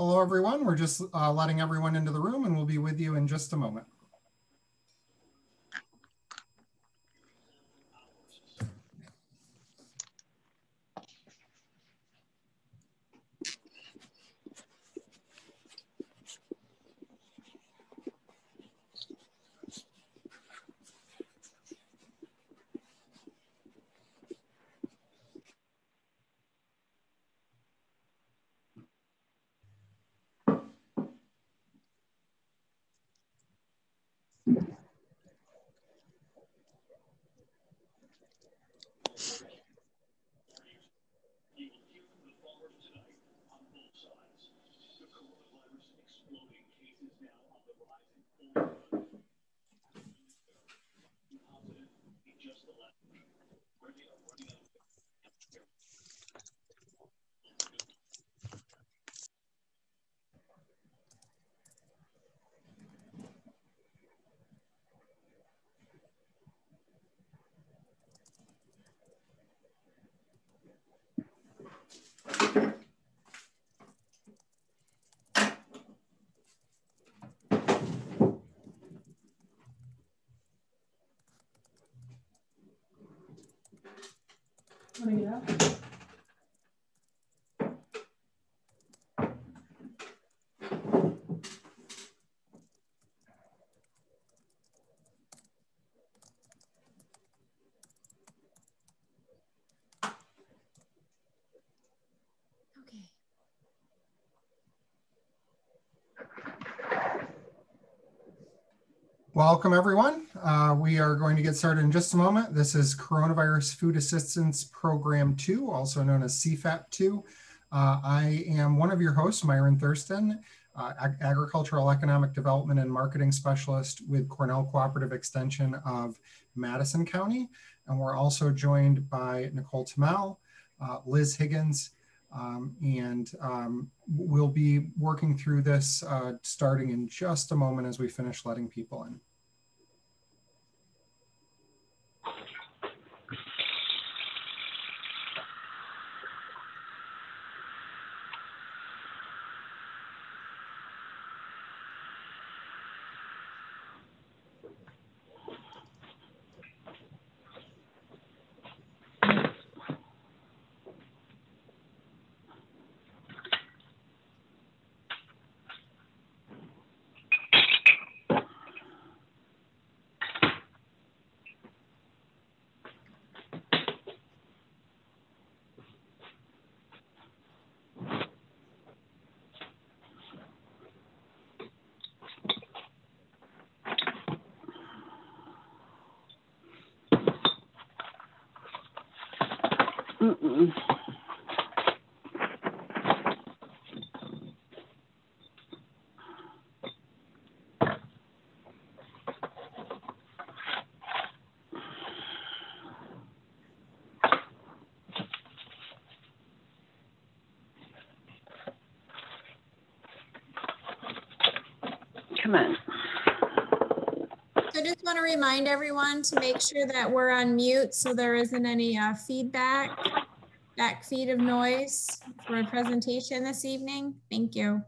Hello, everyone. We're just letting everyone into the room, and we'll be with you in just a moment. Want to get out? Okay. Welcome, everyone. We are going to get started in just a moment. This is Coronavirus Food Assistance Program 2, also known as CFAP2. I am one of your hosts, Myron Thurston, Agricultural Economic Development and Marketing Specialist with Cornell Cooperative Extension of Madison County. And we're also joined by Nicole Tamel, Liz Higgins, we'll be working through this starting in just a moment as we finish letting people in. Come on. I just want to remind everyone to make sure that we're on mute so there isn't any back feed of noise for a presentation this evening. Thank you.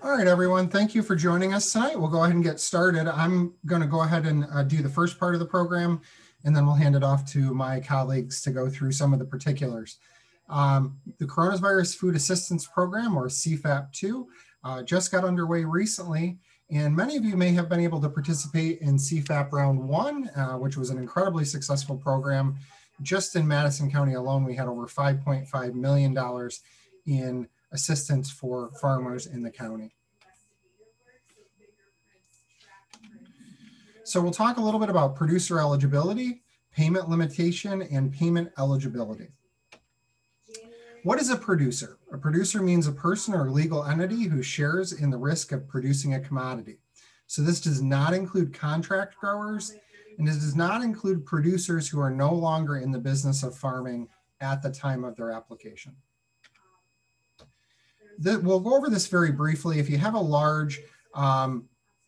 All right, everyone, thank you for joining us tonight. We'll go ahead and get started. I'm going to go ahead and do the first part of the program, and then we'll hand it off to my colleagues to go through some of the particulars. The Coronavirus Food Assistance Program, or CFAP2, just got underway recently, and many of you may have been able to participate in CFAP Round 1, which was an incredibly successful program. Just in Madison County alone, we had over $5.5 million in assistance for farmers in the county. So we'll talk a little bit about producer eligibility, payment limitation, and payment eligibility. What is a producer? A producer means a person or legal entity who shares in the risk of producing a commodity. So this does not include contract growers, and it does not include producers who are no longer in the business of farming at the time of their application. We'll go over this very briefly. If you have a large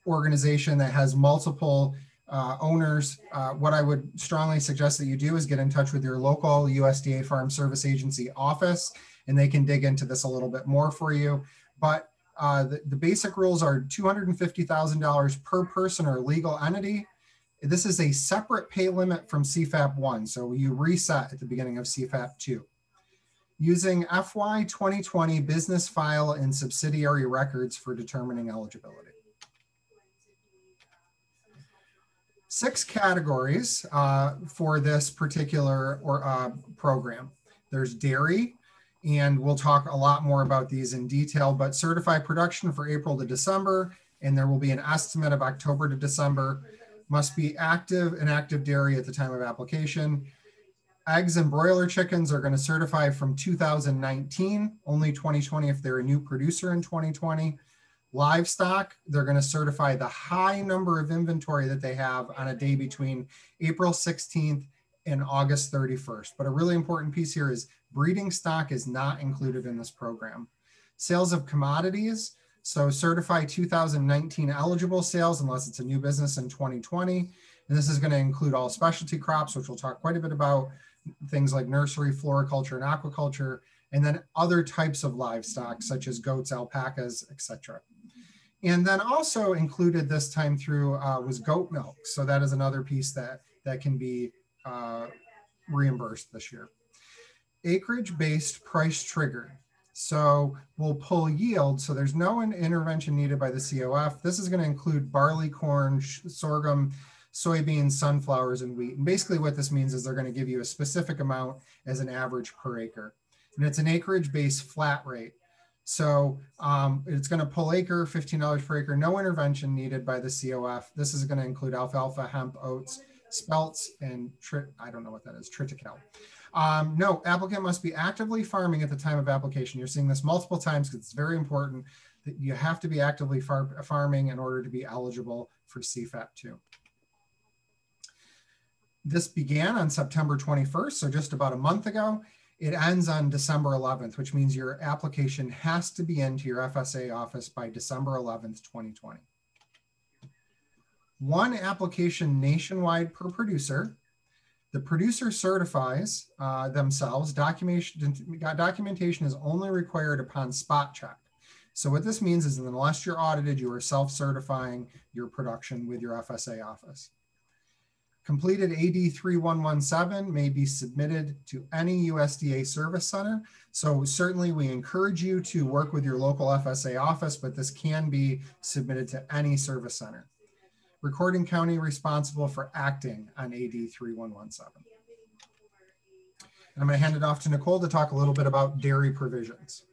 organization that has multiple owners, what I would strongly suggest that you do is get in touch with your local USDA Farm Service Agency office, and they can dig into this a little bit more for you. But the basic rules are $250,000 per person or legal entity. This is a separate pay limit from CFAP1, so you reset at the beginning of CFAP2. Using FY 2020 business file and subsidiary records for determining eligibility. 6 categories for this particular program. There's dairy, and we'll talk a lot more about these in detail, but certified production for April to December, and there will be an estimate of October to December. Must be active dairy at the time of application. Eggs and broiler chickens are going to certify from 2019, only 2020 if they're a new producer in 2020. Livestock, they're going to certify the high number of inventory that they have on a day between April 16th and August 31st. But a really important piece here is breeding stock is not included in this program. Sales of commodities, so certify 2019 eligible sales unless it's a new business in 2020. And this is going to include all specialty crops, which we'll talk quite a bit about, things like nursery, floriculture, and aquaculture, and then other types of livestock, such as goats, alpacas, etc. And then also included this time through was goat milk. So that is another piece that can be reimbursed this year. Acreage-based price trigger. So we'll pull yield. So there's no intervention needed by the COF. This is going to include barley, corn, sorghum, soybeans, sunflowers, and wheat. And basically what this means is they're going to give you a specific amount as an average per acre. And it's an acreage-based flat rate. So it's going to pull acre, $15 per acre, no intervention needed by the COF. This is going to include alfalfa, hemp, oats, spelts, and I don't know what that is, triticale. No, applicant must be actively farming at the time of application. You're seeing this multiple times because it's very important that you have to be actively farming in order to be eligible for CFAP2. This began on September 21st, so just about a month ago. It ends on December 11th, which means your application has to be into your FSA office by December 11th, 2020. 1 application nationwide per producer. The producer certifies themselves. Documentation is only required upon spot check. So what this means is that unless you're audited, you are self-certifying your production with your FSA office. Completed AD 3117 may be submitted to any USDA service center. So certainly we encourage you to work with your local FSA office, but this can be submitted to any service center. Recording county responsible for acting on AD 3117. And I'm going to hand it off to Nicole to talk a little bit about dairy provisions.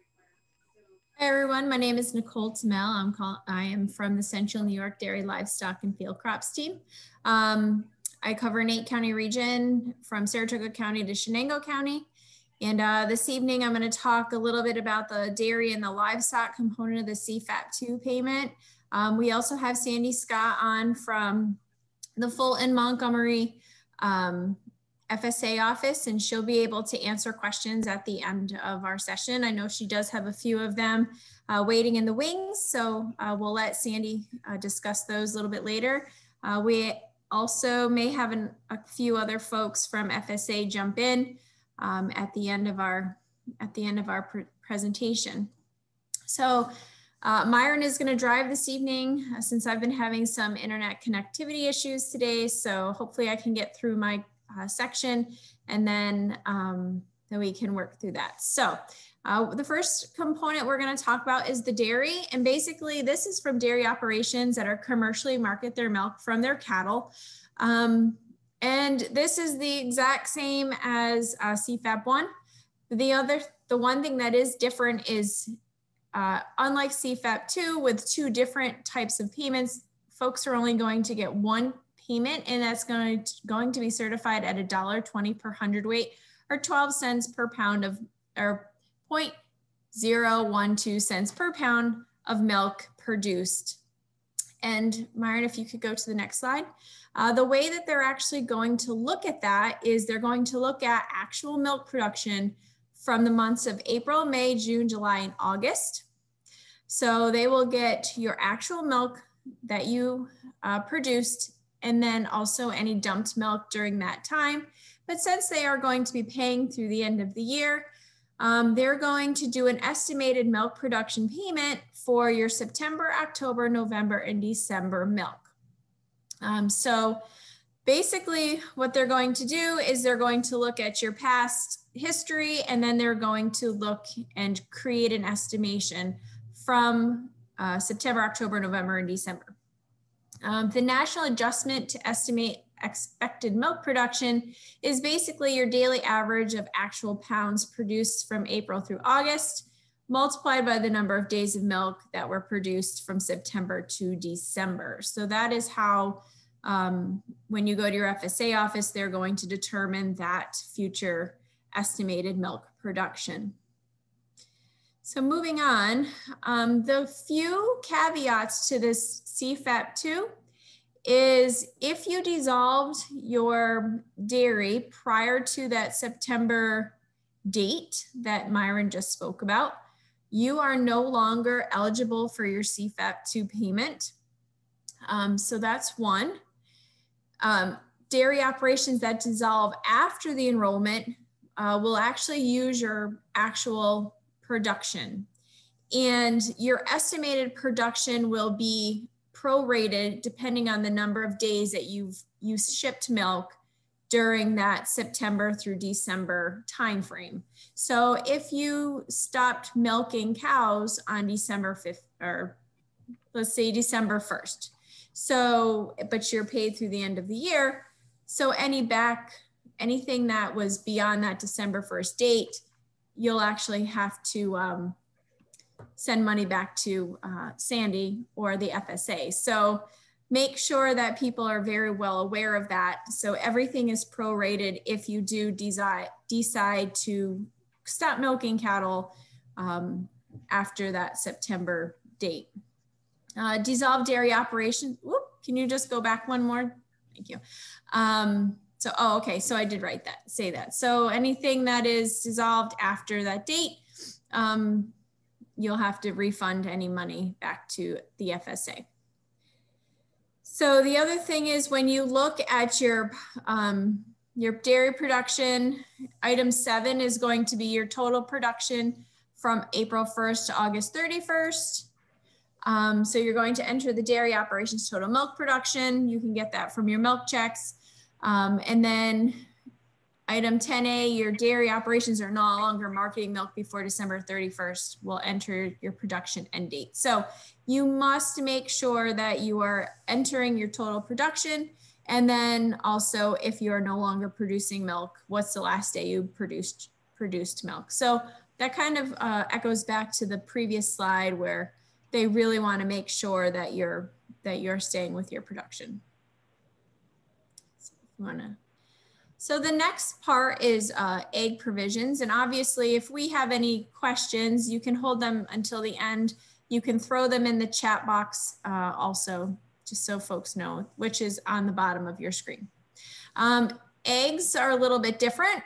Hi everyone, my name is Nicole Tamel. I am from the Central New York Dairy Livestock and Field Crops team. I cover an 8-county region from Saratoga County to Shenango County. And this evening, I'm going to talk a little bit about the dairy and the livestock component of the CFAP2 payment. We also have Sandy Scott on from the Fulton Montgomery FSA office, and she'll be able to answer questions at the end of our session. I know she does have a few of them waiting in the wings, so we'll let Sandy discuss those a little bit later. We also may have a few other folks from FSA jump in at the end of our presentation. So Myron is going to drive this evening since I've been having some internet connectivity issues today. So hopefully I can get through my section and then we can work through that. So the first component we're going to talk about is the dairy. And basically this is from dairy operations that are commercially market their milk from their cattle. And this is the exact same as CFAP1. The one thing that is different is unlike CFAP2 with 2 different types of payments, folks are only going to get 1 payment, and that's going to be certified at $1.20 per hundredweight or 12 cents per pound of, or 0.012 cents per pound of milk produced. And Myron, if you could go to the next slide. The way that they're actually going to look at that is they're going to look at actual milk production from the months of April, May, June, July, and August. So they will get your actual milk that you produced, and then also any dumped milk during that time. But since they are going to be paying through the end of the year, they're going to do an estimated milk production payment for your September, October, November, and December milk. So basically what they're going to do is they're going to look at your past history, and then they're going to look and create an estimation from September, October, November, and December. The national adjustment to estimate expected milk production is basically your daily average of actual pounds produced from April through August, multiplied by the number of days of milk that were produced from September to December. So that is how, when you go to your FSA office, they're going to determine that future estimated milk production. So moving on, the few caveats to this CFAP2 is if you dissolved your dairy prior to that September date that Myron just spoke about, you are no longer eligible for your CFAP2 payment. So that's one. Dairy operations that dissolve after the enrollment will actually use your actual production, and your estimated production will be prorated depending on the number of days that you shipped milk during that September through December timeframe. So if you stopped milking cows on December 5th, or let's say December 1st, so, but you're paid through the end of the year, so anything that was beyond that December 1st date, you'll actually have to send money back to Sandy or the FSA. So make sure that people are very well aware of that. So everything is prorated if you do decide to stop milking cattle after that September date. Dissolved dairy operations. Whoop, can you just go back one more? Thank you. So, oh, okay, so I did say that. So anything that is dissolved after that date, you'll have to refund any money back to the FSA. So the other thing is when you look at your dairy production, item 7 is going to be your total production from April 1st to August 31st. So you're going to enter the dairy operations total milk production. You can get that from your milk checks. And then item 10A, your dairy operations are no longer marketing milk before December 31st, will enter your production end date. So you must make sure that you are entering your total production. And then also if you are no longer producing milk, what's the last day you produced milk? So that kind of echoes back to the previous slide where they really want to make sure that you're staying with your production. So the next part is egg provisions. And obviously if we have any questions, you can hold them until the end. You can throw them in the chat box also, just so folks know, which is on the bottom of your screen. Eggs are a little bit different.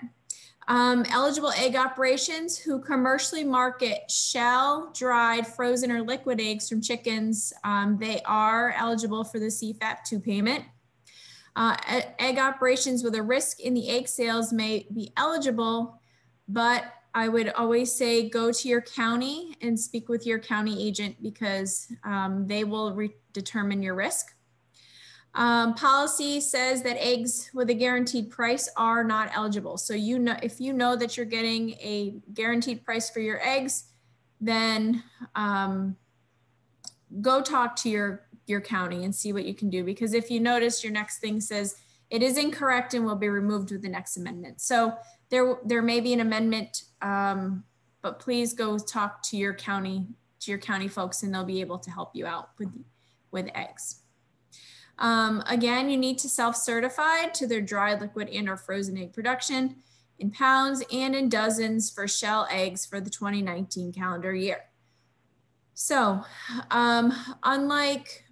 Eligible egg operations who commercially market shell, dried, frozen, or liquid eggs from chickens, they are eligible for the CFAP2 payment. Egg operations with a risk in the egg sales may be eligible, but I would always say go to your county and speak with your county agent because they will determine your risk. Policy says that eggs with a guaranteed price are not eligible. So if you know that you're getting a guaranteed price for your eggs, then go talk to your county and see what you can do. Because if you notice your next thing says it is incorrect and will be removed with the next amendment. So there may be an amendment, but please go talk to your county folks and they'll be able to help you out with eggs. Again, you need to self-certify to their dried, liquid, and or frozen egg production. in pounds and in dozens for shell eggs for the 2019 calendar year. So unlike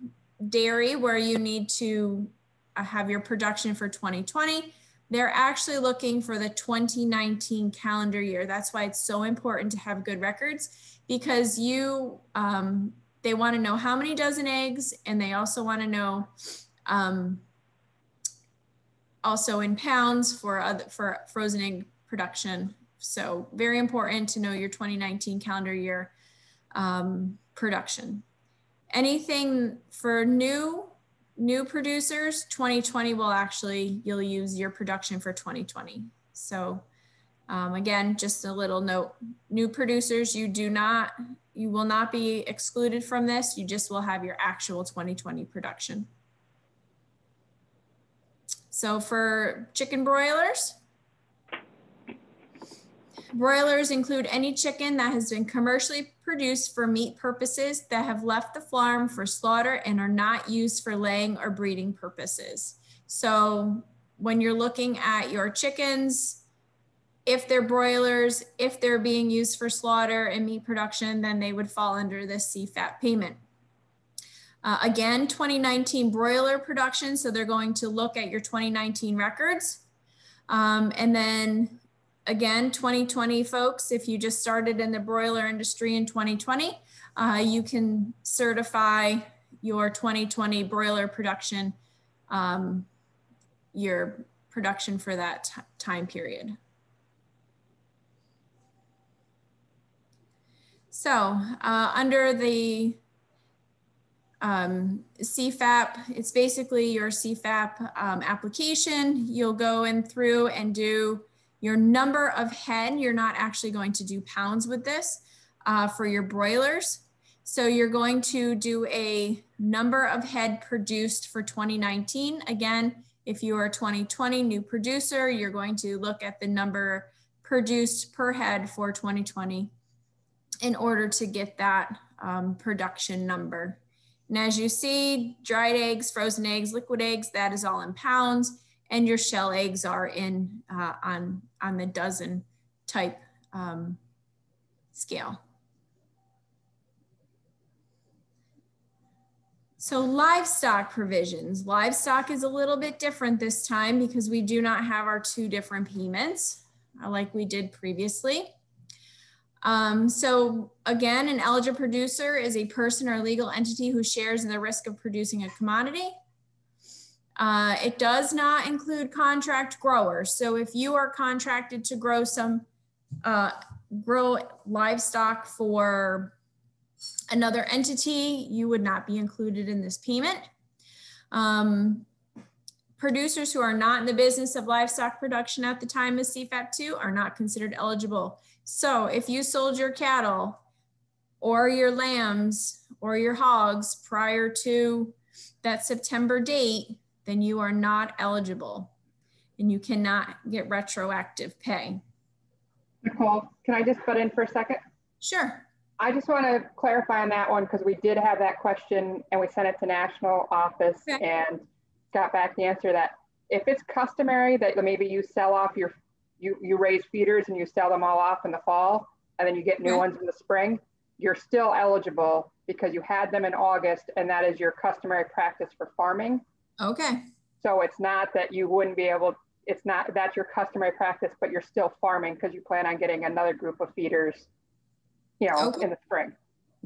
dairy, where you need to have your production for 2020, they're actually looking for the 2019 calendar year. That's why it's so important to have good records, because they want to know how many dozen eggs, and they also want to know also in pounds for frozen egg production. So very important to know your 2019 calendar year production. Anything for new producers, 2020 you'll use your production for 2020. So again, just a little note, new producers, you will not be excluded from this. You just will have your actual 2020 production. So for chicken broilers include any chicken that has been commercially produced for meat purposes that have left the farm for slaughter and are not used for laying or breeding purposes. So when you're looking at your chickens, if they're broilers, if they're being used for slaughter and meat production, then they would fall under this CFAP payment. Again, 2019 broiler production. So they're going to look at your 2019 records. And then again, 2020 folks, if you just started in the broiler industry in 2020, you can certify your 2020 broiler production, your production for that time period. So under the CFAP, it's basically your CFAP application. You'll go in through and do your number of head. You're not actually going to do pounds with this for your broilers. So you're going to do a number of head produced for 2019. Again, if you are a 2020 new producer, you're going to look at the number produced per head for 2020 in order to get that production number. And as you see, dried eggs, frozen eggs, liquid eggs, that is all in pounds, and your shell eggs are in on the dozen type scale. So livestock provisions. Livestock is a little bit different this time because we do not have our two different payments like we did previously. So again, an eligible producer is a person or legal entity who shares in the risk of producing a commodity. It does not include contract growers. So if you are contracted to grow grow livestock for another entity, you would not be included in this payment. Producers who are not in the business of livestock production at the time of CFAP2 are not considered eligible. So if you sold your cattle or your lambs or your hogs prior to that September date, then you are not eligible and you cannot get retroactive pay. Nicole, can I just butt in for a second? Sure. I just want to clarify on that one because we did have that question and we sent it to national office and got back the answer that if it's customary that maybe you sell off you raise feeders and you sell them all off in the fall and then you get new ones in the spring, you're still eligible because you had them in August and that is your customary practice for farming. Okay. So it's not that you wouldn't be able, it's not that's your customary practice, but you're still farming because you plan on getting another group of feeders, you know, in the spring.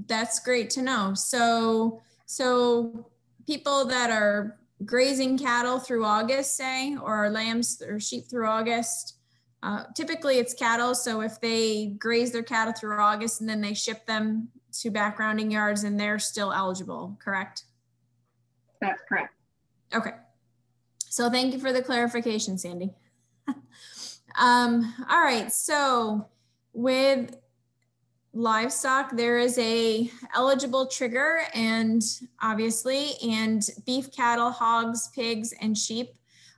That's great to know. So people that are grazing cattle through August, say, or lambs or sheep through August, typically it's cattle. So if they graze their cattle through August and then they ship them to backgrounding yards and they're still eligible, correct? That's correct. Okay. So thank you for the clarification, Sandy. All right. So with livestock, there is a eligible trigger and beef cattle, hogs, pigs, and sheep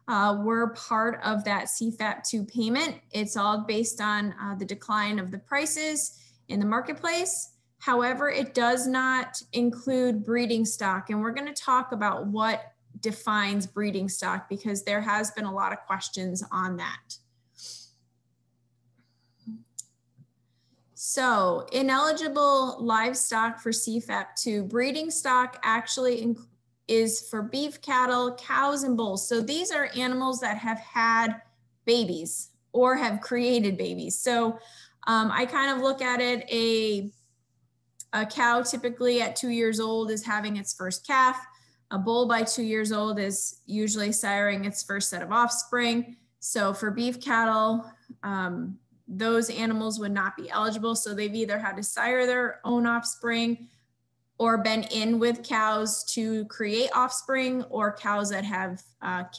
were part of that CFAP2 payment. It's all based on the decline of the prices in the marketplace. However, it does not include breeding stock. And we're going to talk about what defines breeding stock because there has been a lot of questions on that. So ineligible livestock for CFAP2, breeding stock actually is for beef cattle, cows, and bulls. So these are animals that have had babies or have created babies. So I kind of look at it, a cow typically at 2 years old is having its first calf. A bull by 2 years old is usually siring its first set of offspring. So for beef cattle, those animals would not be eligible. So they've either had to sire their own offspring or been in with cows to create offspring, or cows that have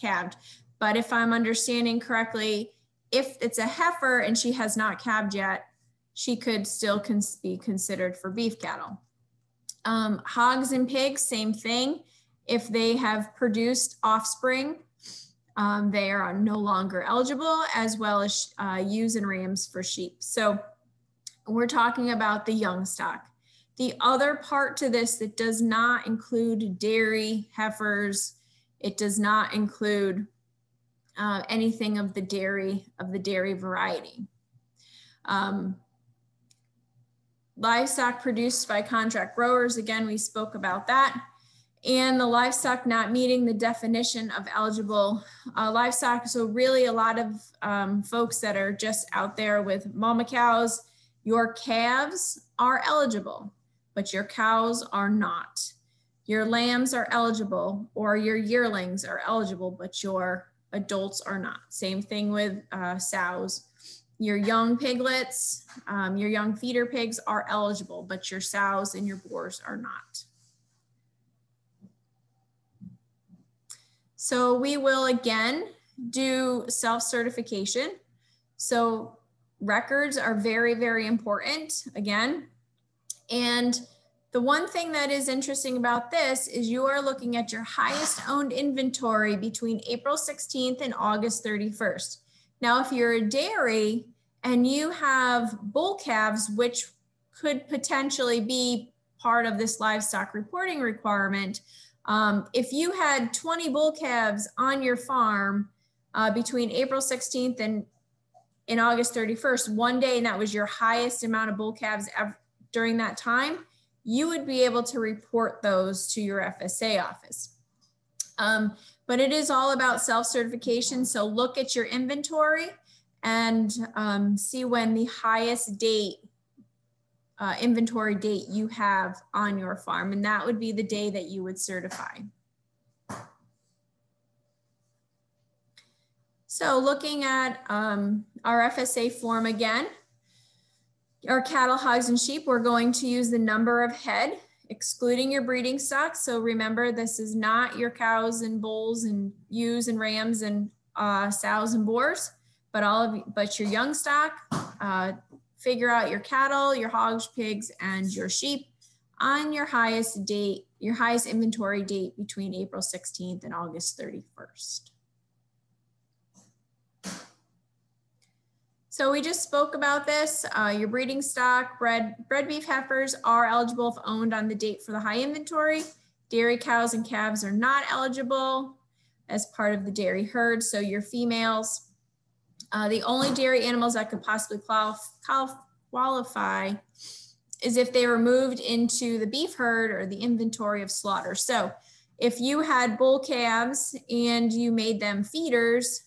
calved. But if I'm understanding correctly, if it's a heifer and she has not calved yet, she could still be considered for beef cattle. Hogs and pigs, same thing. If they have produced offspring, they are no longer eligible, as well as ewes and rams for sheep. So we're talking about the young stock. The other part to this that does not include dairy, heifers, it does not include anything of the dairy variety. Livestock produced by contract growers, again, we spoke about that. And the livestock not meeting the definition of eligible livestock. So really a lot of folks that are just out there with mama cows, your calves are eligible, but your cows are not. Your lambs are eligible, or your yearlings are eligible, but your adults are not. Same thing with sows. Your young piglets, your young feeder pigs are eligible, but your sows and your boars are not. So we will again do self-certification. So records are very, very important again. And the one thing that is interesting about this is you are looking at your highest owned inventory between April 16th and August 31st. Now, if you're a dairy and you have bull calves, which could potentially be part of this livestock reporting requirement, if you had 20 bull calves on your farm between April 16th and August 31st, one day, and that was your highest amount of bull calves ever during that time, you would be able to report those to your FSA office. But it is all about self-certification. So look at your inventory and see when the highest date, inventory date you have on your farm. And that would be the day that you would certify. So looking at our FSA form again, our cattle, hogs, and sheep, we're going to use the number of head, excluding your breeding stock. So remember, this is not your cows and bulls and ewes and rams and sows and boars, but your young stock. Figure out your cattle, your hogs, pigs, and your sheep on your highest date, your highest inventory date between April 16th and August 31st. So we just spoke about this. Your breeding stock, bred beef heifers are eligible if owned on the date for the high inventory. Dairy cows and calves are not eligible as part of the dairy herd. So your females, the only dairy animals that could possibly qualify is if they were moved into the beef herd or the inventory of slaughter. So if you had bull calves and you made them feeders,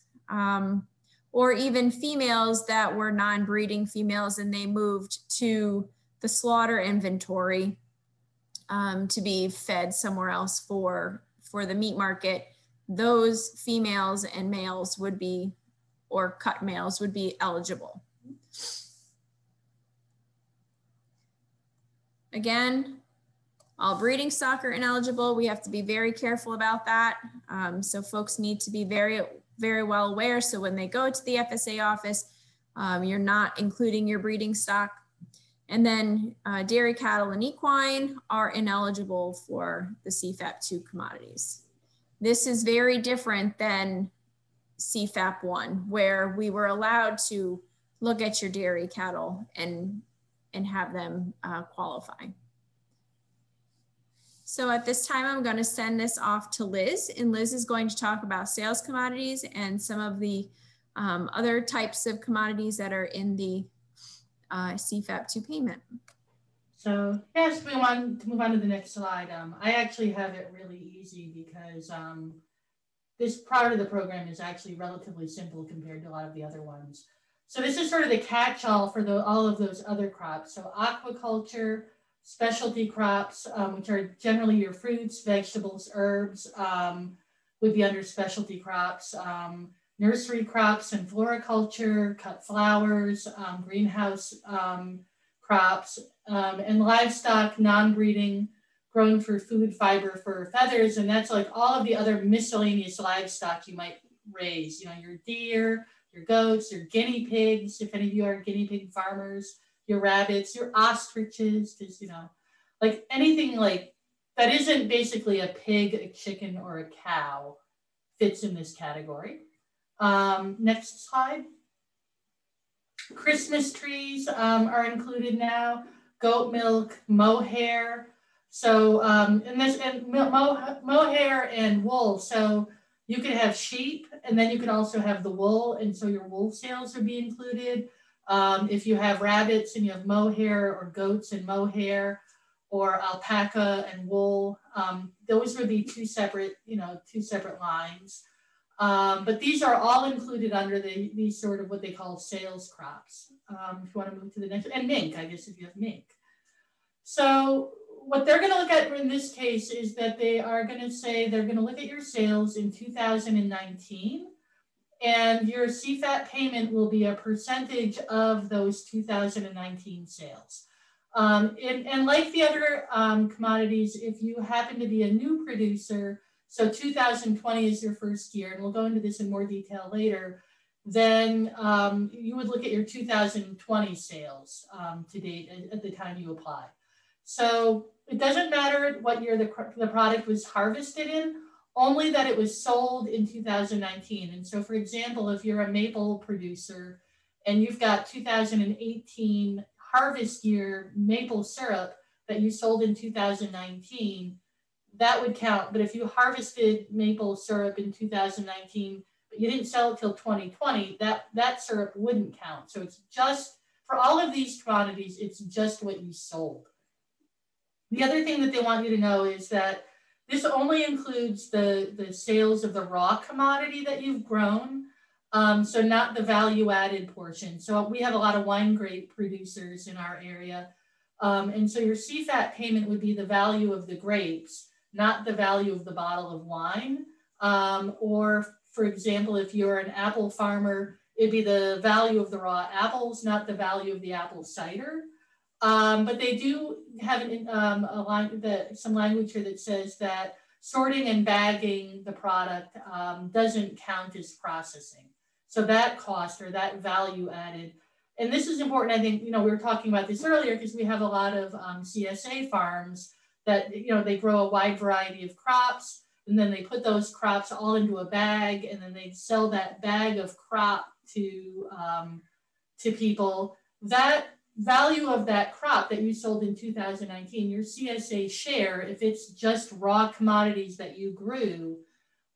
or even females that were non-breeding females and they moved to the slaughter inventory to be fed somewhere else for the meat market, those females and males would be, or cut males would be eligible. Again, all breeding stock are ineligible. We have to be very careful about that. So folks need to be very well aware. So when they go to the FSA office, you're not including your breeding stock. And then dairy, cattle, and equine are ineligible for the CFAP2 commodities. This is very different than CFAP1, where we were allowed to look at your dairy cattle and have them qualify. So at this time, I'm going to send this off to Liz, and Liz is going to talk about sales commodities and some of the other types of commodities that are in the CFAP2 payment. So yes, we want to move on to the next slide. I actually have it really easy because this part of the program is actually relatively simple compared to a lot of the other ones. So this is sort of the catch-all for all of those other crops. So aquaculture, specialty crops, which are generally your fruits, vegetables, herbs, would be under specialty crops. Nursery crops and floriculture, cut flowers, greenhouse crops, and livestock, non-breeding, grown for food, fiber, for feathers, and that's like all of the other miscellaneous livestock you might raise. You know, your deer, your goats, your guinea pigs, if any of you are guinea pig farmers, your rabbits, your ostriches, just, you know, like anything like that isn't basically a pig, a chicken, or a cow fits in this category. Next slide. Christmas trees are included now. Goat milk, mohair. So mohair and wool. So you could have sheep, and then you could also have the wool, and so your wool sales would be included. If you have rabbits and you have mohair, or goats and mohair, or alpaca and wool, those would be two separate lines. But these are all included under these sort of what they call sales crops. If you want to move to the next, and mink, I guess, if you have mink. So what they're going to look at in this case is that they are going to say they're going to look at your sales in 2019, and your CFAP payment will be a percentage of those 2019 sales. And like the other commodities, if you happen to be a new producer, so 2020 is your first year, and we'll go into this in more detail later, then you would look at your 2020 sales to date at the time you apply. So it doesn't matter what year the product was harvested in, only that it was sold in 2019. And so, for example, if you're a maple producer and you've got 2018 harvest year maple syrup that you sold in 2019, that would count. But if you harvested maple syrup in 2019, but you didn't sell it till 2020, that syrup wouldn't count. So it's just, for all of these commodities, it's just what you sold. The other thing that they want you to know is that this only includes the sales of the raw commodity that you've grown, so not the value-added portion. So we have a lot of wine grape producers in our area, and so your CFAP payment would be the value of the grapes, not the value of the bottle of wine. Or, for example, if you're an apple farmer, it'd be the value of the raw apples, not the value of the apple cider. But they do have some language here that says that sorting and bagging the product doesn't count as processing. So that cost or that value added, and this is important, I think, we were talking about this earlier because we have a lot of CSA farms that, they grow a wide variety of crops, and then they put those crops all into a bag, and then they sell that bag of crop to people. That value of that crop that you sold in 2019, your CSA share, if it's just raw commodities that you grew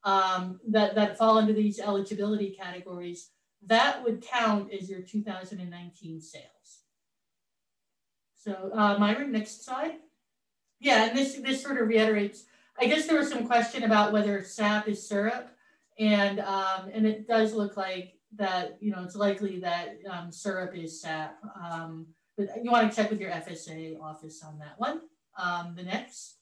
that fall into these eligibility categories, that would count as your 2019 sales. So Myron, next slide. Yeah, and this sort of reiterates, I guess there was some question about whether sap is syrup, and it does look like that, it's likely that syrup is sap. But you want to check with your FSA office on that one. The next.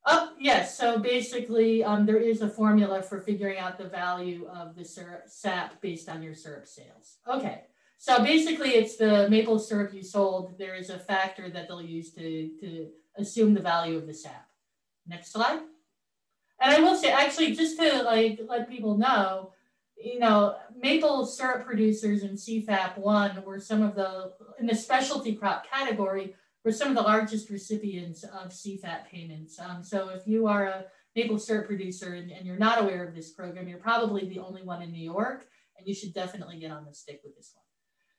Oh, yes, so basically there is a formula for figuring out the value of the sap based on your syrup sales. Okay, so basically it's the maple syrup you sold. There is a factor that they'll use to assume the value of the sap. Next slide. And I will say, actually, just to let people know, maple syrup producers in CFAP1 were some of in the specialty crop category, were some of the largest recipients of CFAP payments. So if you are a maple syrup producer and you're not aware of this program, you're probably the only one in New York, and you should definitely get on the stick with this one.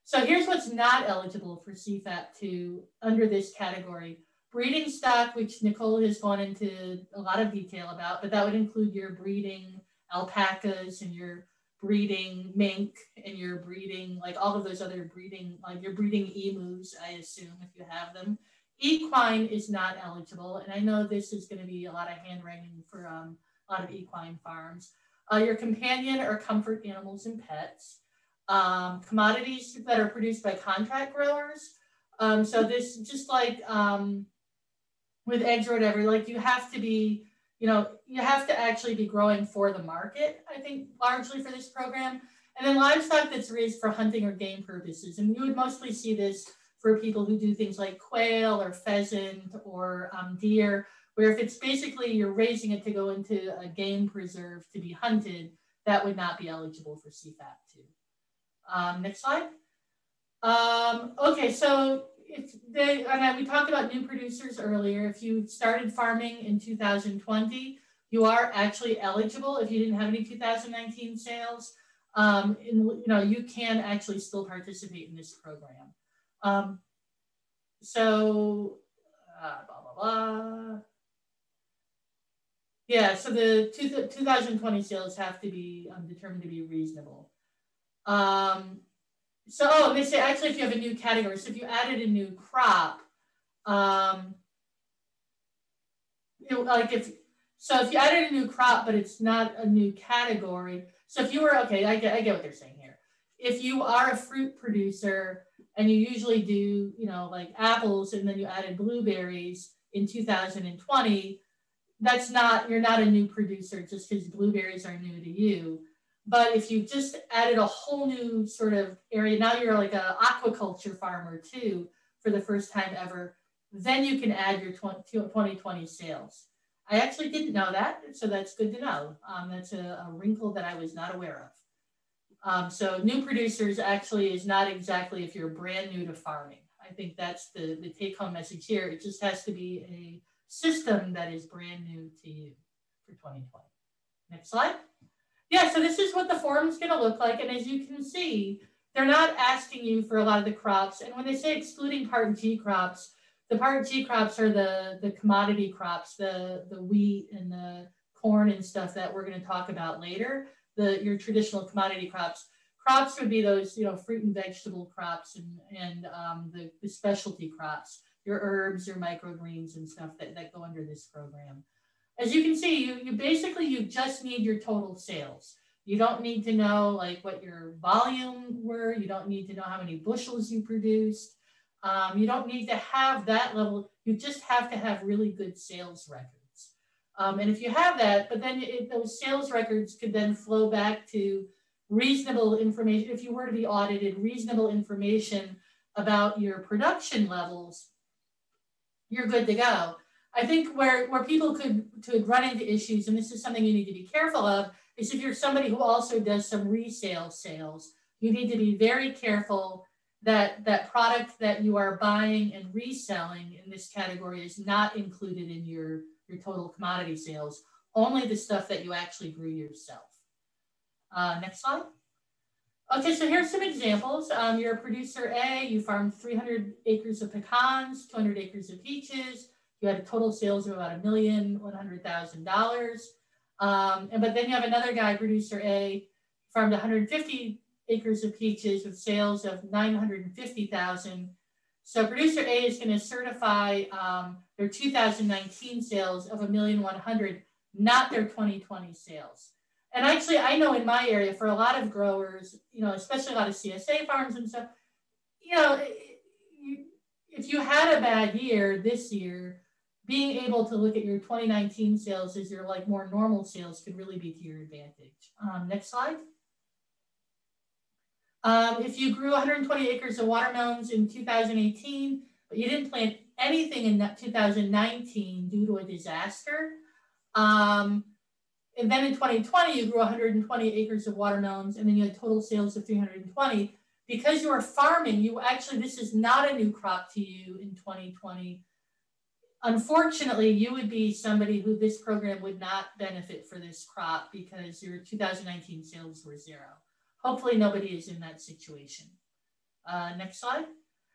So here's what's not eligible for CFAP2 under this category. Breeding stock, which Nicole has gone into a lot of detail about, but that would include your breeding alpacas and your breeding mink and you're breeding like all of those other breeding, like you're breeding emus, I assume, if you have them. Equine is not eligible. And I know this is going to be a lot of hand wringing for a lot of equine farms. Your companion or comfort animals and pets. Commodities that are produced by contract growers. So this, just like with eggs or whatever, like you have to be, you have to actually be growing for the market, I think, largely for this program. And then livestock that's raised for hunting or game purposes. And you would mostly see this for people who do things like quail or pheasant or deer, where if it's basically you're raising it to go into a game preserve to be hunted, that would not be eligible for CFAP2. Next slide. Okay, so we talked about new producers earlier. If you started farming in 2020, you are actually eligible if you didn't have any 2019 sales. You can actually still participate in this program. Blah, blah, blah. Yeah, so the 2020 sales have to be determined to be reasonable. They say actually if you have a new category, so if you added a new crop, if you added a new crop, but it's not a new category. So if you were, okay, I get what they're saying here. If you are a fruit producer and you usually do, like apples, and then you added blueberries in 2020, you're not a new producer just because blueberries are new to you. But if you just added a whole new sort of area, now you're like an aquaculture farmer too, for the first time ever, then you can add your 2020 sales. I actually didn't know that, so that's good to know. That's a wrinkle that I was not aware of. So new producers actually is not exactly if you're brand new to farming. I think that's the take-home message here. It just has to be a system that is brand new to you for 2020. Next slide. Yeah, so this is what the form is going to look like. And as you can see, they're not asking you for a lot of the crops. And when they say excluding Part G crops, the Part G crops are the commodity crops, the wheat and the corn and stuff that we're going to talk about later, your traditional commodity crops. Crops would be those, fruit and vegetable crops and the specialty crops, your herbs, your microgreens and stuff that go under this program. As you can see, you just need your total sales. You don't need to know like what your volume were. You don't need to know how many bushels you produced. You don't need to have that level. You just have to have really good sales records. And if you have that, but then those sales records could then flow back to reasonable information. If you were to be audited, reasonable information about your production levels, you're good to go. I think where people could run into issues, and this is something you need to be careful of, is if you're somebody who also does some resale sales, you need to be very careful that that product that you are buying and reselling in this category is not included in your total commodity sales, only the stuff that you actually grew yourself. Next slide. Okay, so here's some examples. You're a producer A, you farmed 300 acres of pecans, 200 acres of peaches. You had a total sales of about $1,100,000. But then you have another guy, producer A, farmed 150 acres of peaches with sales of $950,000. So producer A is going to certify their 2019 sales of $1,100,000, not their 2020 sales. And actually, I know in my area, for a lot of growers, especially a lot of CSA farms and stuff, if you had a bad year this year, being able to look at your 2019 sales as your like more normal sales could really be to your advantage. Next slide. If you grew 120 acres of watermelons in 2018, but you didn't plant anything in 2019 due to a disaster, and then in 2020, you grew 120 acres of watermelons, and then you had total sales of 320. Because you are farming, this is not a new crop to you in 2020. Unfortunately, you would be somebody who this program would not benefit for this crop because your 2019 sales were zero. Hopefully nobody is in that situation. Next slide.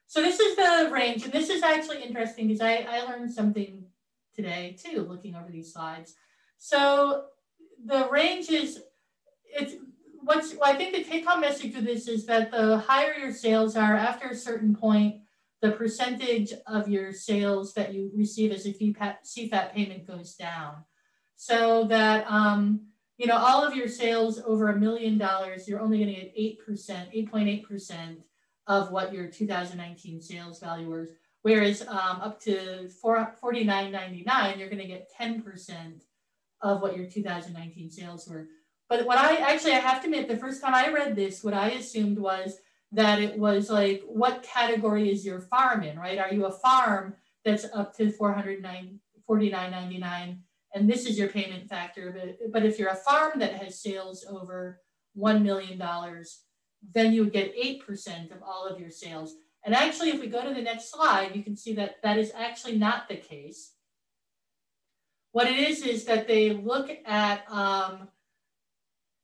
So this is the range, and this is actually interesting because I learned something today too, looking over these slides. So the range is, I think the take-home message of this is that the higher your sales are, after a certain point, the percentage of your sales that you receive as a CFAP payment goes down. So that, you know, all of your sales over $1 million, you're only going to get 8.8% of what your 2019 sales value was. Whereas up to $49.99, you're going to get 10% of what your 2019 sales were. But what I have to admit, the first time I read this, what I assumed was that it was like, what category is your farm in, right? Are you a farm that's up to $49.99, and this is your payment factor? But if you're a farm that has sales over $1 million, then you would get 8% of all of your sales. And actually, if we go to the next slide, you can see that that is actually not the case. What it is that they look at,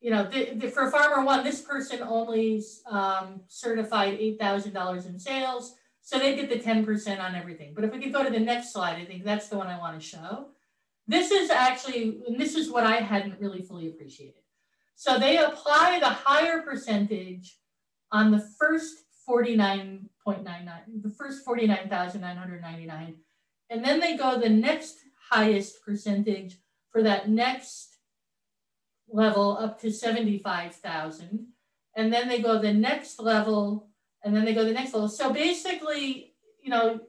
you know, for farmer one, this person only certified $8,000 in sales, so they get the 10% on everything. But if we could go to the next slide, I think that's the one I want to show. This is actually, and this is what I hadn't really fully appreciated. So they apply the higher percentage on the first 49.99, the first 49,999, and then they go the next highest percentage for that next level up to 75,000, and then they go the next level, and then they go the next level. So basically, you know,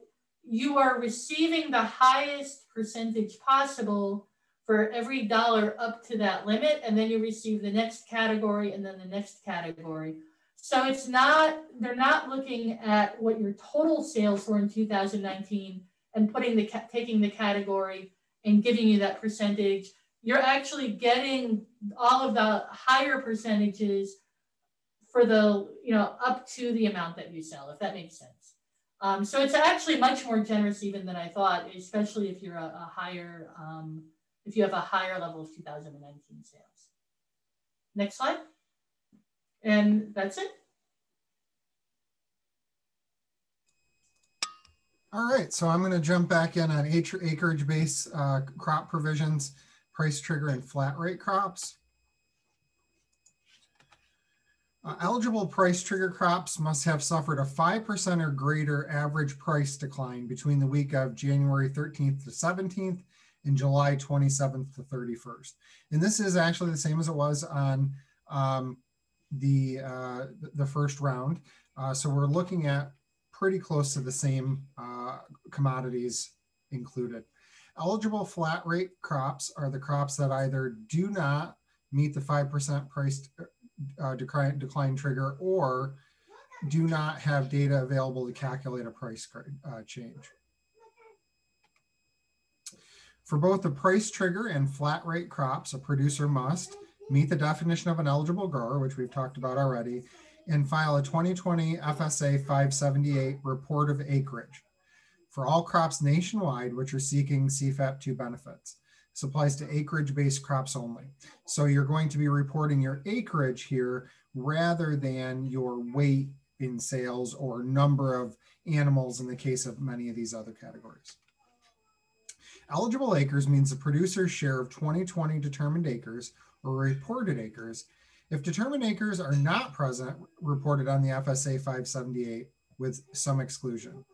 you are receiving the highest percentage possible for every dollar up to that limit, and then you receive the next category and then the next category. So it's not, they're not looking at what your total sales were in 2019 and taking the category and giving you that percentage. You're actually getting all of the higher percentages for the, you know, up to the amount that you sell, if that makes sense. So it's actually much more generous even than I thought, especially if you're a higher, if you have a higher level of 2019 sales. Next slide. And that's it. All right, so I'm going to jump back in on acreage-based crop provisions, price trigger, and flat rate crops. Eligible price trigger crops must have suffered a 5% or greater average price decline between the week of January 13th to 17th and July 27th to 31st. And this is actually the same as it was on the first round. So we're looking at pretty close to the same commodities included. Eligible flat rate crops are the crops that either do not meet the 5% price decline trigger or do not have data available to calculate a price change. For both the price trigger and flat rate crops, a producer must meet the definition of an eligible grower, which we've talked about already, and file a 2020 FSA 578 report of acreage for all crops nationwide which are seeking CFAP2 benefits. This applies to acreage-based crops only. So you're going to be reporting your acreage here rather than your weight in sales or number of animals in the case of many of these other categories. Eligible acres means the producer's share of 2020 determined acres or reported acres if determined acres are not present, reported on the FSA 578 with some exclusion.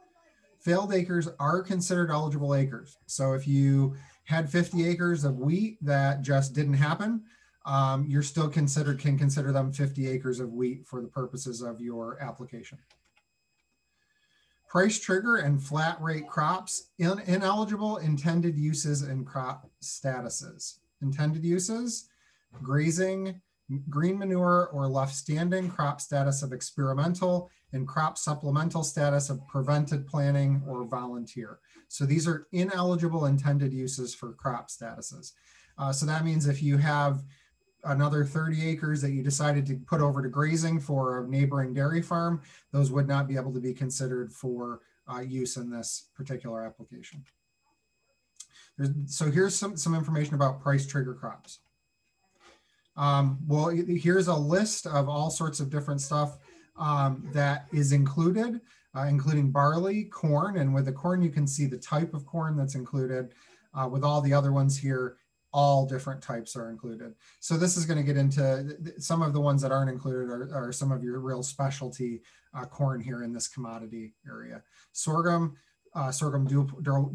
Failed acres are considered eligible acres. So if you had 50 acres of wheat that just didn't happen, you're still can consider them 50 acres of wheat for the purposes of your application. Price trigger and flat rate crops, ineligible intended uses and crop statuses. Intended uses, grazing, green manure or left standing, crop status of experimental, and crop supplemental status of prevented planting or volunteer. So these are ineligible intended uses for crop statuses. So that means if you have another 30 acres that you decided to put over to grazing for a neighboring dairy farm, those would not be able to be considered for use in this particular application. So here's some information about price trigger crops. Well, here's a list of all sorts of different stuff that is included, including barley, corn, and with the corn you can see the type of corn that's included. With all the other ones here, all different types are included. So this is going to get into some of the ones that aren't included are some of your real specialty corn here in this commodity area. Sorghum, sorghum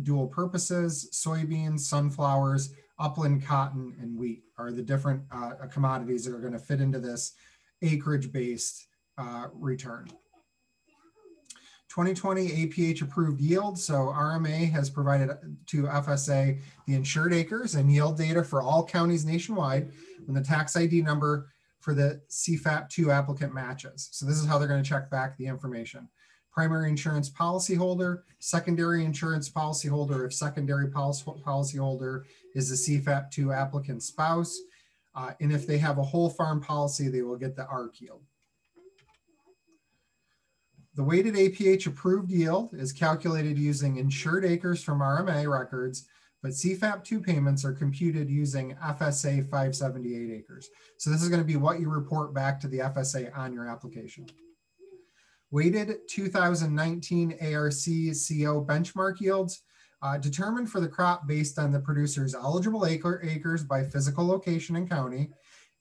dual purposes, soybeans, sunflowers, upland cotton, and wheat are the different commodities that are going to fit into this acreage-based return. 2020 APH approved yield. So RMA has provided to FSA the insured acres and yield data for all counties nationwide when the tax ID number for the CFAP2 applicant matches. So this is how they're going to check back the information. Primary insurance policyholder, secondary insurance policyholder, if secondary policyholder is the CFAP2 applicant spouse. And if they have a whole farm policy, they will get the ARC yield. The weighted APH approved yield is calculated using insured acres from RMA records, but CFAP2 payments are computed using FSA 578 acres. So this is going to be what you report back to the FSA on your application. Weighted 2019 ARC CO benchmark yields determined for the crop based on the producer's eligible acres by physical location and county,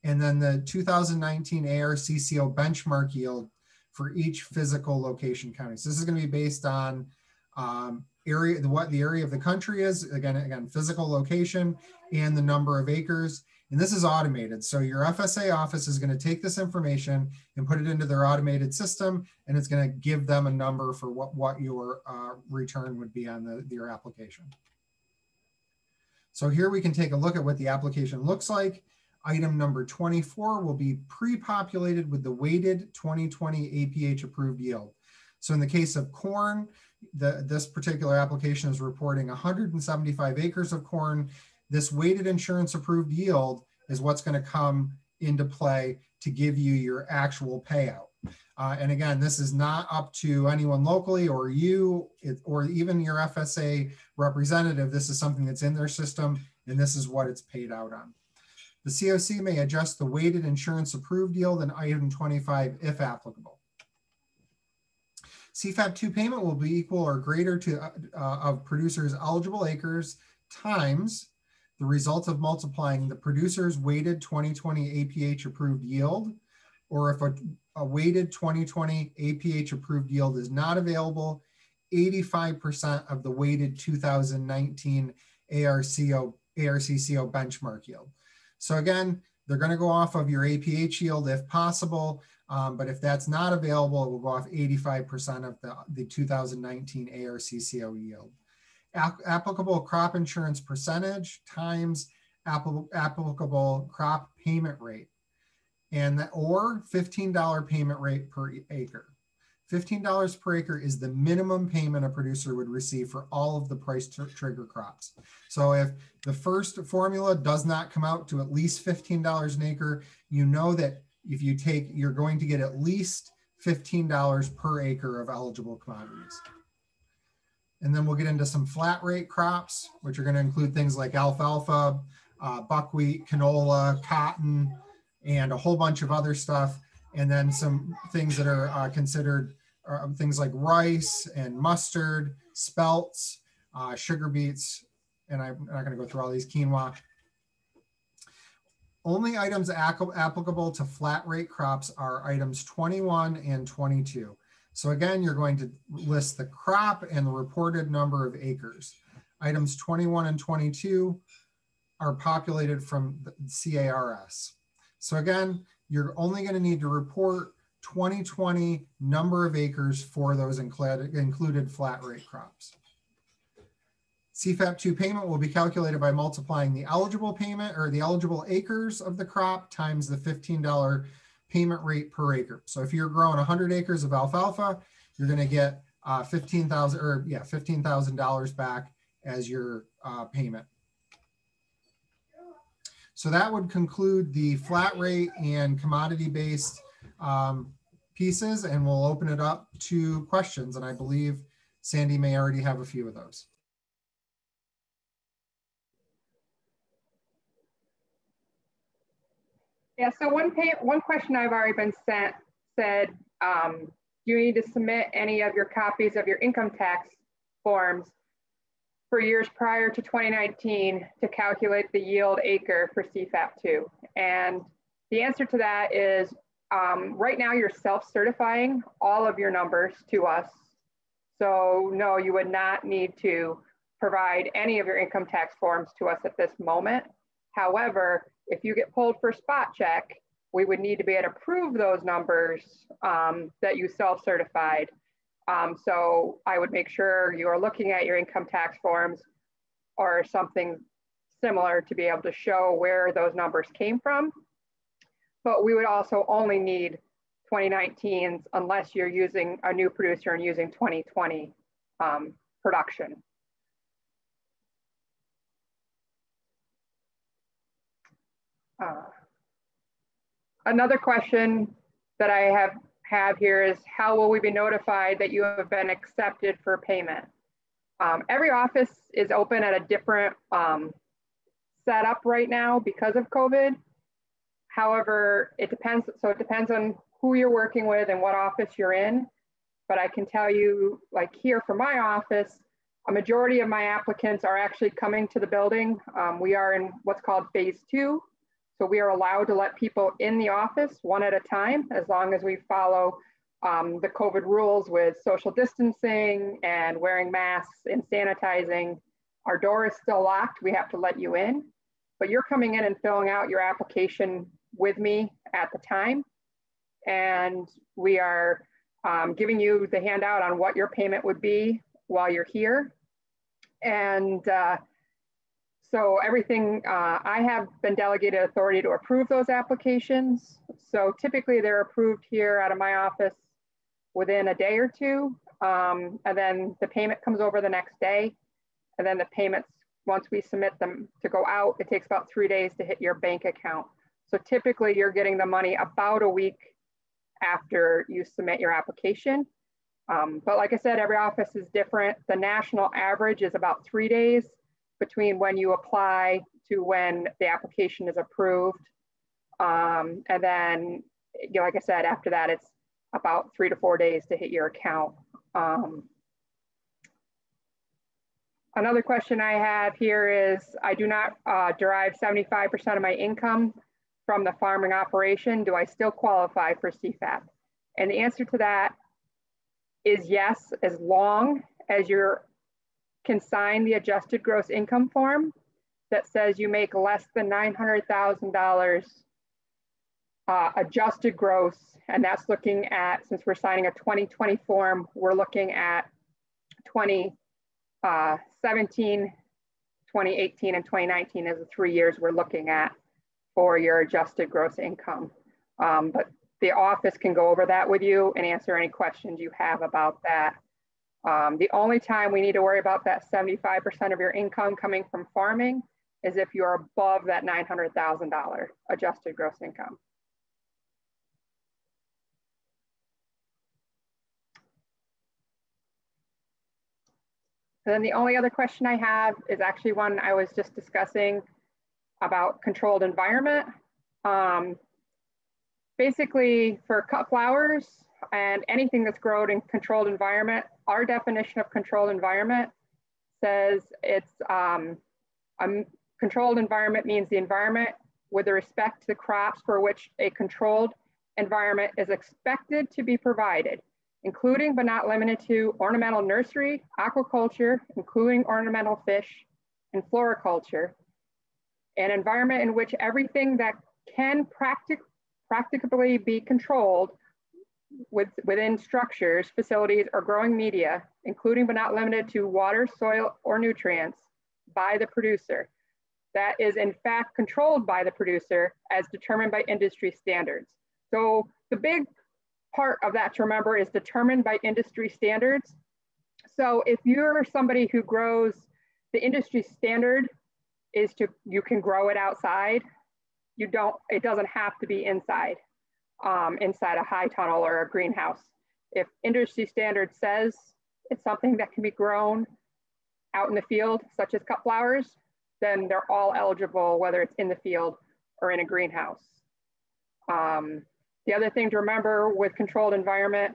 and then the 2019 ARC CO benchmark yield for each physical location county. So this is going to be based on what the area of the country is, again, physical location and the number of acres. And this is automated. So your FSA office is going to take this information and put it into their automated system, and it's going to give them a number for what your return would be on your application. So here we can take a look at what the application looks like. Item number 24 will be pre-populated with the weighted 2020 APH approved yield. So in the case of corn, this particular application is reporting 175 acres of corn. This weighted insurance approved yield is what's going to come into play to give you your actual payout. And again, this is not up to anyone locally or you or even your FSA representative. This is something that's in their system, and this is what it's paid out on. The COC may adjust the weighted insurance approved yield in item 25 if applicable. CFAP2 payment will be equal or greater to of producer's eligible acres times the result of multiplying the producer's weighted 2020 APH approved yield, or if a weighted 2020 APH approved yield is not available, 85% of the weighted 2019 ARCCO benchmark yield. So again, they're going to go off of your APH yield if possible, but if that's not available, it will go off 85% of the 2019 ARCCO yield. Applicable crop insurance percentage times applicable crop payment rate, or $15 payment rate per acre. $15 per acre is the minimum payment a producer would receive for all of the price trigger crops. So if the first formula does not come out to at least $15 an acre, you know that if you you're going to get at least $15 per acre of eligible commodities. And then we'll get into some flat rate crops, which are going to include things like alfalfa, buckwheat, canola, cotton, and a whole bunch of other stuff. And then some things that are considered things like rice and mustard, spelts, sugar beets, and I'm not going to go through all these, quinoa. Only items applicable to flat rate crops are items 21 and 22. So again, you're going to list the crop and the reported number of acres. Items 21 and 22 are populated from the CARS. So again, you're only going to need to report 2020 number of acres for those included flat rate crops. CFAP2 payment will be calculated by multiplying the eligible payment or the eligible acres of the crop times the $15 payment rate per acre. So if you're growing 100 acres of alfalfa, you're going to get $15,000 back as your payment. So that would conclude the flat rate and commodity-based pieces, and we'll open it up to questions. And I believe Sandy may already have a few of those. Yeah, so one question I've already been sent said, do you need to submit any of your copies of your income tax forms for years prior to 2019 to calculate the yield acre for CFAP2? And the answer to that is right now you're self-certifying all of your numbers to us. So no, you would not need to provide any of your income tax forms to us at this moment. However, if you get pulled for spot check, we would need to be able to prove those numbers that you self-certified. So I would make sure you are looking at your income tax forms or something similar to be able to show where those numbers came from. But we would also only need 2019s unless you're using a new producer and using 2020 production. Another question that I have here is, how will we be notified that you have been accepted for payment? Every office is open at a different setup right now because of COVID. However, it depends. So it depends on who you're working with and what office you're in. But I can tell you, like here for my office, a majority of my applicants are actually coming to the building. We are in what's called phase 2. So we are allowed to let people in the office one at a time, as long as we follow the COVID rules with social distancing and wearing masks and sanitizing. Our door is still locked. We have to let you in, but you're coming in and filling out your application with me at the time. And we are giving you the handout on what your payment would be while you're here. And so everything, I have been delegated authority to approve those applications. So typically they're approved here out of my office within a day or two. And then the payment comes over the next day. And then the payments, once we submit them to go out, it takes about 3 days to hit your bank account. So typically you're getting the money about a week after you submit your application. But like I said, every office is different. The national average is about 3 days between when you apply to when the application is approved. And then, you know, like I said, after that, it's about 3 to 4 days to hit your account. Another question I have here is, I do not derive 75% of my income from the farming operation. Do I still qualify for CFAP? And the answer to that is yes, as long as you can sign the adjusted gross income form that says you make less than $900,000 adjusted gross. And that's looking at, since we're signing a 2020 form, we're looking at 2017, 2018, and 2019 as the 3 years we're looking at for your adjusted gross income. But the office can go over that with you and answer any questions you have about that. The only time we need to worry about that 75% of your income coming from farming is if you're above that $900,000 adjusted gross income. And then the only other question I have is actually one I was just discussing about controlled environment. Basically for cut flowers and anything that's grown in controlled environment, our definition of controlled environment says it's a controlled environment means the environment with respect to the crops for which a controlled environment is expected to be provided, including but not limited to ornamental nursery, aquaculture, including ornamental fish, and floriculture, an environment in which everything that can practically be controlled within structures, facilities, or growing media, including but not limited to water, soil, or nutrients by the producer, that is in fact controlled by the producer as determined by industry standards. So the big part of that to remember is determined by industry standards. So if you're somebody who grows, the industry standard is you can grow it outside. It doesn't have to be inside a high tunnel or a greenhouse. If industry standard says it's something that can be grown out in the field, such as cut flowers, then they're all eligible, whether it's in the field or in a greenhouse. The other thing to remember with controlled environment,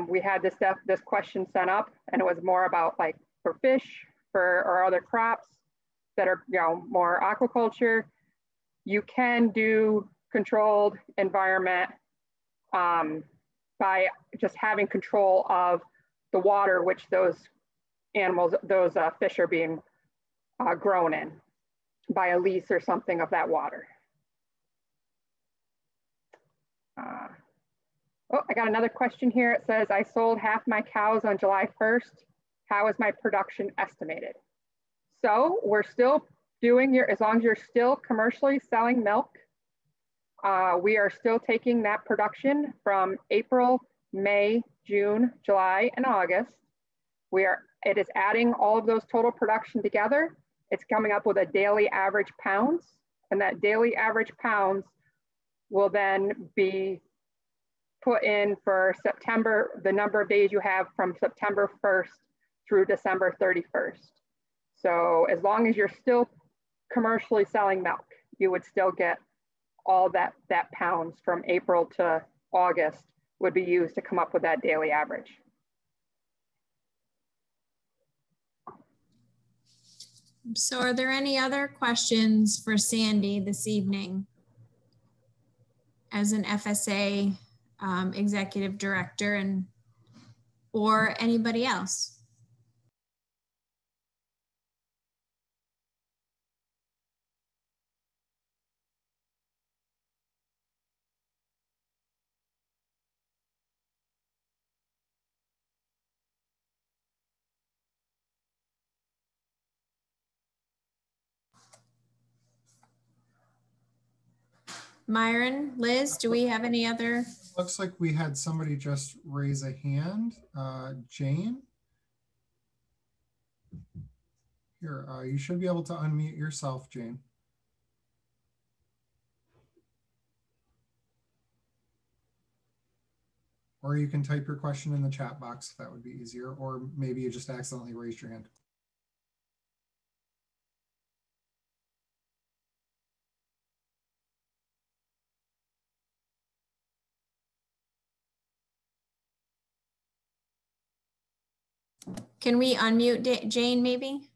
we had this question sent up, and it was more about like for fish, or other crops that are, you know, more aquaculture, you can do controlled environment by just having control of the water which those animals, those fish are being grown in by a lease or something of that water. Oh, I got another question here. It says, I sold half my cows on July 1st. How is my production estimated? So we're still doing as long as you're still commercially selling milk, we are still taking that production from April, May, June, July, and August. It is adding all of those total production together. It's coming up with a daily average pounds, and that daily average pounds will then be put in for September, the number of days you have from September 1st through December 31st. So as long as you're still commercially selling milk, you would still get all that pounds from April to August would be used to come up with that daily average. So are there any other questions for Sandy this evening as an FSA executive director or anybody else? Myron, Liz, do we have any other? Looks like we had somebody just raise a hand. Jane? Here, you should be able to unmute yourself, Jane. Or you can type your question in the chat box if that would be easier, or maybe you just accidentally raised your hand. Can we unmute Jane maybe?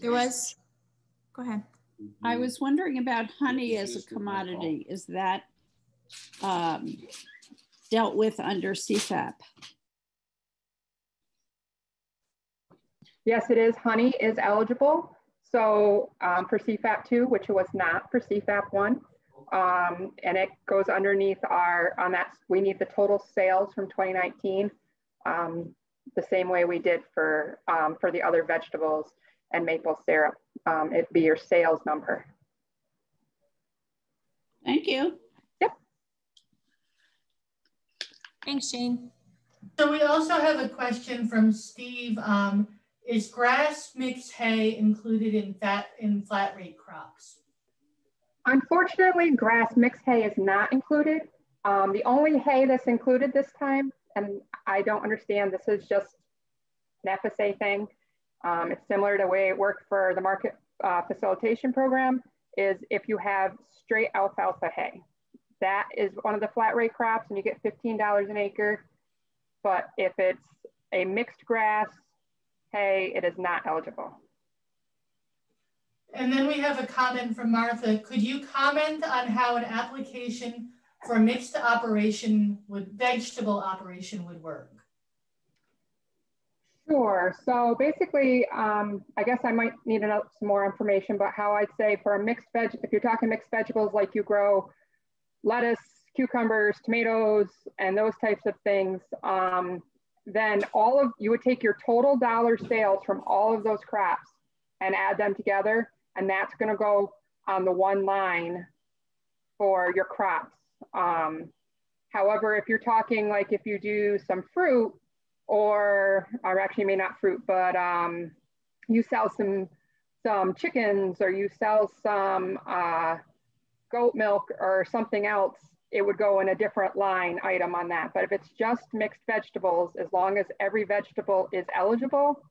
There was, go ahead. I was wondering about honey as a commodity. Is that dealt with under CFAP? Yes, it is. Honey is eligible. So for CFAP2, which it was not for CFAP1, and it goes underneath we need the total sales from 2019, the same way we did for the other vegetables and maple syrup. It'd be your sales number. Thank you. Yep. Thanks, Jane. So we also have a question from Steve. Is grass mixed hay included in flat rate crops? Unfortunately, grass mixed hay is not included. The only hay that's included this time, and I don't understand, this is just an FSA thing. It's similar to the way it worked for the market facilitation program, is if you have straight alfalfa hay. That is one of the flat rate crops and you get $15 an acre. But if it's a mixed grass hay, it is not eligible. And then we have a comment from Martha. Could you comment on how an application for a mixed vegetable operation would work? Sure. So basically, I guess I might need some more information, but how I'd say for a mixed veg, if you're talking mixed vegetables, like you grow lettuce, cucumbers, tomatoes, and those types of things, then you would take your total dollar sales from all of those crops and add them together. And that's going to go on the one line for your crops. However, if you're talking like if you do some fruit, or actually maybe not fruit, but you sell some chickens, or you sell some goat milk or something else, it would go in a different line item on that. But if it's just mixed vegetables, as long as every vegetable is eligible,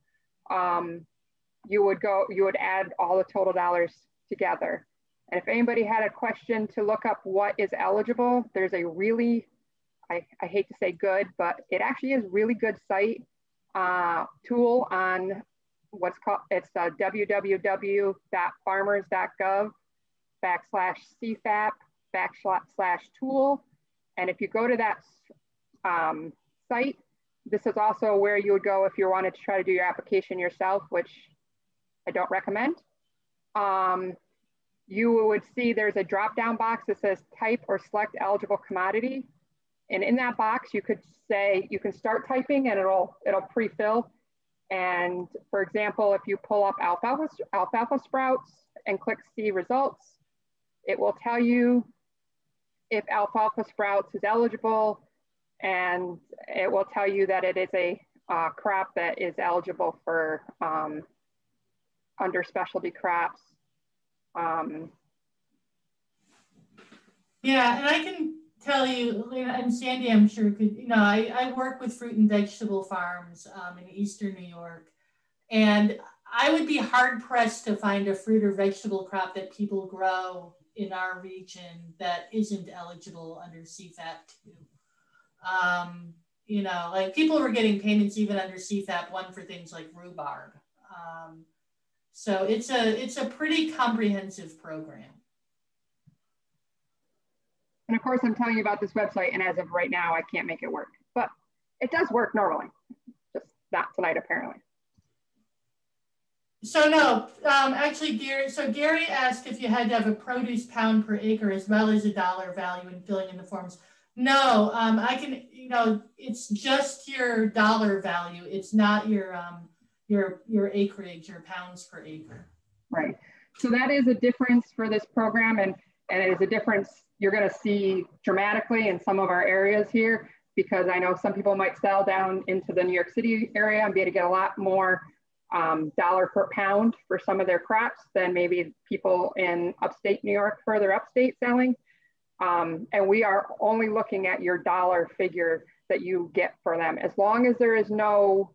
you would add all the total dollars together. And if anybody had a question to look up what is eligible, there's a really, I hate to say good, but it actually is really good site tool on what's called, it's www.farmers.gov/CFAP/tool. And if you go to that site, this is also where you would go if you wanted to try to do your application yourself, which I don't recommend. You would see there's a drop-down box that says type or select eligible commodity. And in that box, you could say, you can start typing and it'll pre-fill. And for example, if you pull up alfalfa sprouts and click see results, it will tell you if alfalfa sprouts is eligible, and it will tell you that it is a crop that is eligible for under specialty crops. Yeah, and I can tell you, and Sandy, I'm sure could, I work with fruit and vegetable farms in Eastern New York, and I would be hard pressed to find a fruit or vegetable crop that people grow in our region that isn't eligible under CFAP2. Like people were getting payments even under CFAP1 for things like rhubarb. So it's a pretty comprehensive program. And of course, I'm telling you about this website, and as of right now, I can't make it work. But it does work normally, just not tonight, apparently. So no, actually, Gary asked if you had to have a produce pound per acre as well as a dollar value in filling in the forms. No, I can, it's just your dollar value. It's not your acreage or pounds per acre. Right. So that is a difference for this program, and it is a difference you're going to see dramatically in some of our areas here, because I know some people might sell down into the New York City area and be able to get a lot more dollar per pound for some of their crops than maybe people in upstate New York, further upstate selling. And we are only looking at your dollar figure that you get for them, as long as there is no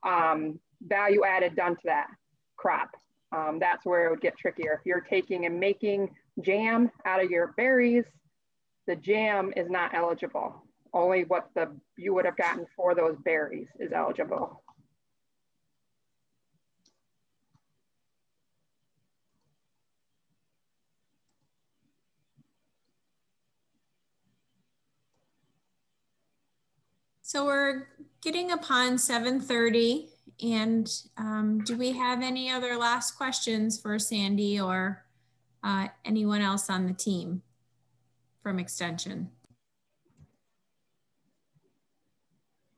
value added done to that crop. That's where it would get trickier. If you're taking and making jam out of your berries, the jam is not eligible. Only what you would have gotten for those berries is eligible. So we're getting upon 7:30, and do we have any other last questions for Sandy or anyone else on the team from Extension?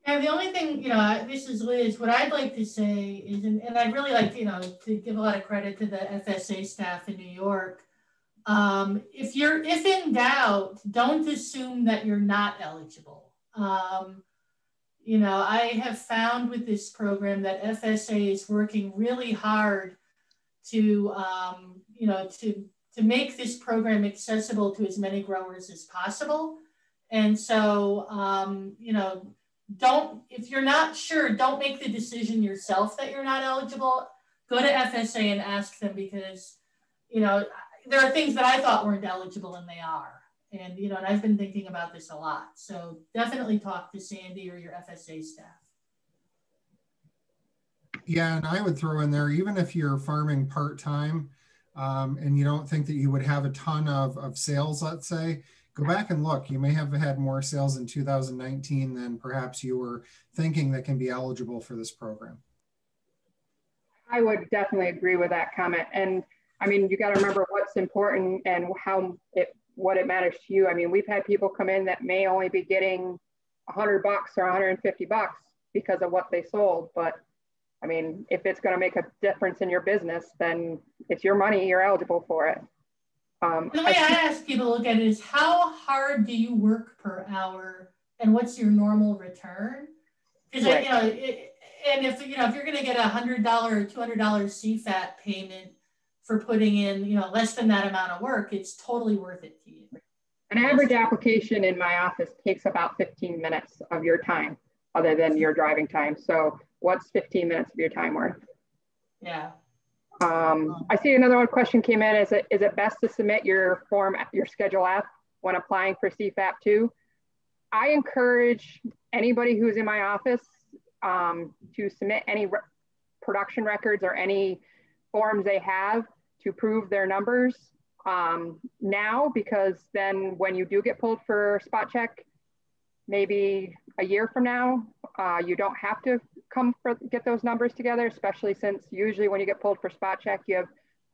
Yeah, the only thing, this is Liz, what I'd like to say is, and I'd really like, to give a lot of credit to the FSA staff in New York. If in doubt, don't assume that you're not eligible. I have found with this program that FSA is working really hard to, to make this program accessible to as many growers as possible. And so, if you're not sure, don't make the decision yourself that you're not eligible. Go to FSA and ask them, because, there are things that I thought weren't eligible and they are. And, and I've been thinking about this a lot. So definitely talk to Sandy or your FSA staff. Yeah, and I would throw in there, even if you're farming part-time and you don't think that you would have a ton of sales, let's say, go back and look. You may have had more sales in 2019 than perhaps you were thinking that can be eligible for this program. I would definitely agree with that comment. And I mean, you got to remember what's important and what it matters to you. I mean, we've had people come in that may only be getting $100 or $150 because of what they sold. But I mean, if it's going to make a difference in your business, then it's your money, you're eligible for it. The way I ask people to look at it is, how hard do you work per hour and what's your normal return? Because right. And if you're going to get $100 or $200 CFAP payment for putting in less than that amount of work, it's totally worth it to you. An average application in my office takes about 15 minutes of your time, other than your driving time. So what's 15 minutes of your time worth? Yeah. I see another one question came in. Is it best to submit your form, your Schedule F, when applying for CFAP2? I encourage anybody who's in my office to submit any production records or any forms they have to prove their numbers now, because then when you do get pulled for spot check, maybe a year from now, you don't have to get those numbers together, especially since usually when you get pulled for spot check, you have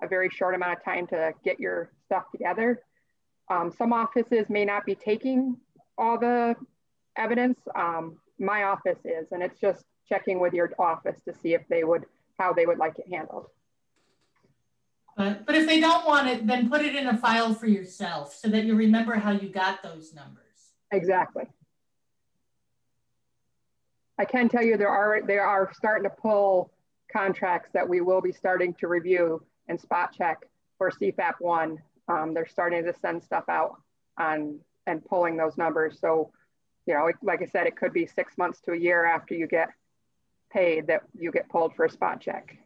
a very short amount of time to get your stuff together. Some offices may not be taking all the evidence. My office is, and it's just checking with your office to see if how they would like it handled. But if they don't want it, then put it in a file for yourself so that you remember how you got those numbers. Exactly. I can tell you they are starting to pull contracts that we will be starting to review and spot check for CFAP1. They're starting to send stuff out and pulling those numbers. So, you know, like I said, it could be 6 months to a year after you get paid that you get pulled for a spot check.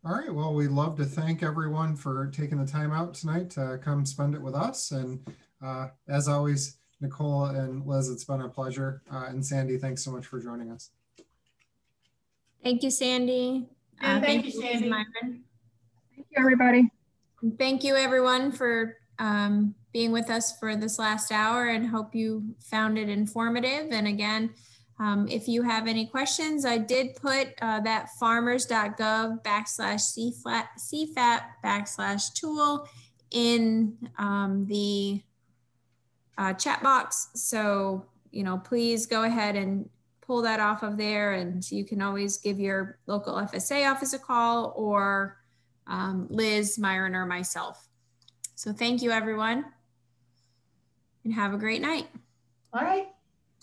All right, well, we'd love to thank everyone for taking the time out tonight to come spend it with us. And as always, Nicole and Liz, it's been a pleasure. And Sandy, thanks so much for joining us. Thank you, Sandy. Thank you, Sandy. Thank you, everybody. Thank you, everyone, for being with us for this last hour, and hope you found it informative. And again, if you have any questions, I did put that farmers.gov/CFAP/tool in the chat box. So, you know, please go ahead and pull that off of there, and you can always give your local FSA office a call, or Liz, Myron, or myself. So thank you, everyone, and have a great night. All right.